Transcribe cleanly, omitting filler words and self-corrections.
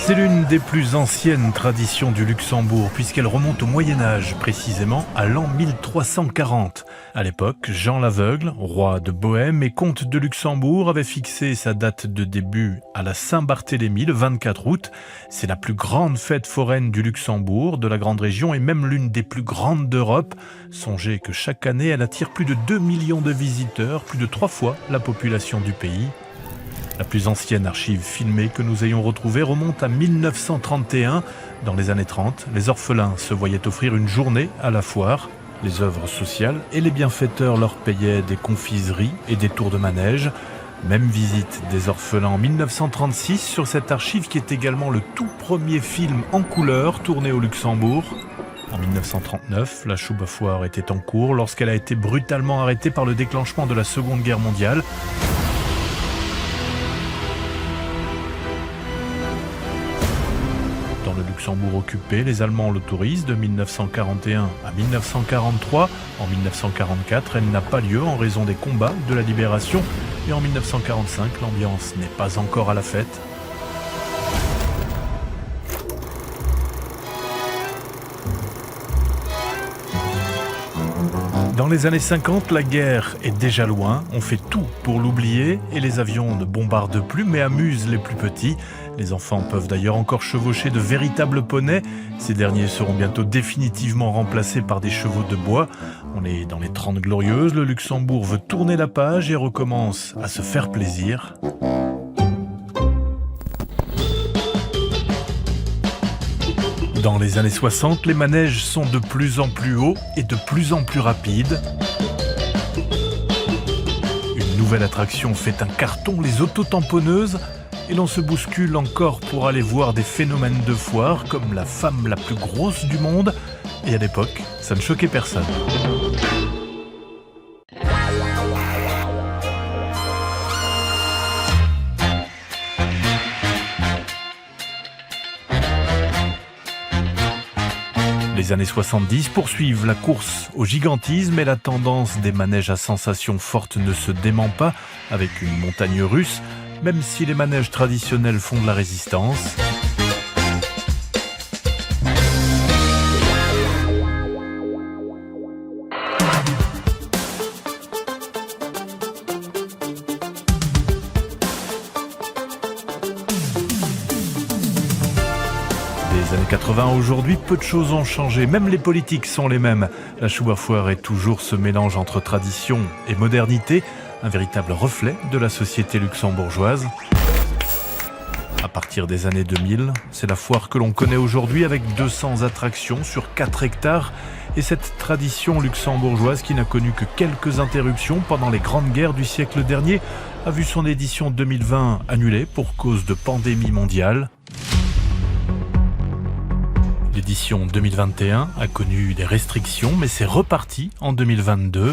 C'est l'une des plus anciennes traditions du Luxembourg puisqu'elle remonte au Moyen-Âge, précisément à l'an 1340. À l'époque, Jean l'Aveugle, roi de Bohême et comte de Luxembourg, avait fixé sa date de début à la Saint-Barthélemy, le 24 août. C'est la plus grande fête foraine du Luxembourg, de la grande région et même l'une des plus grandes d'Europe. Songez que chaque année, elle attire plus de 2 millions de visiteurs, plus de 3 fois la population du pays. La plus ancienne archive filmée que nous ayons retrouvée remonte à 1931. Dans les années 30, les orphelins se voyaient offrir une journée à la foire. Les œuvres sociales et les bienfaiteurs leur payaient des confiseries et des tours de manège. Même visite des orphelins en 1936 sur cette archive qui est également le tout premier film en couleur tourné au Luxembourg. En 1939, la Chouba-Foire était en cours lorsqu'elle a été brutalement arrêtée par le déclenchement de la Seconde Guerre mondiale. Dans le Luxembourg occupé, les Allemands l'autorisent de 1941 à 1943. En 1944, elle n'a pas lieu en raison des combats de la libération. Et en 1945, l'ambiance n'est pas encore à la fête. Dans les années 50, la guerre est déjà loin, on fait tout pour l'oublier et les avions ne bombardent plus mais amusent les plus petits. Les enfants peuvent d'ailleurs encore chevaucher de véritables poneys. Ces derniers seront bientôt définitivement remplacés par des chevaux de bois. On est dans les 30 glorieuses, le Luxembourg veut tourner la page et recommence à se faire plaisir. Dans les années 60, les manèges sont de plus en plus hauts et de plus en plus rapides. Une nouvelle attraction fait un carton, les autotamponneuses, et l'on se bouscule encore pour aller voir des phénomènes de foire comme la femme la plus grosse du monde. Et à l'époque, ça ne choquait personne. Les années 70 poursuivent la course au gigantisme et la tendance des manèges à sensations fortes ne se dément pas avec une montagne russe, même si les manèges traditionnels font de la résistance. Des années 80 à aujourd'hui, peu de choses ont changé, même les politiques sont les mêmes. La Chouba-Foire est toujours ce mélange entre tradition et modernité, un véritable reflet de la société luxembourgeoise. À partir des années 2000, c'est la foire que l'on connaît aujourd'hui avec 200 attractions sur 4 hectares. Et cette tradition luxembourgeoise qui n'a connu que quelques interruptions pendant les grandes guerres du siècle dernier a vu son édition 2020 annulée pour cause de pandémie mondiale. L'édition 2021 a connu des restrictions, mais c'est reparti en 2022.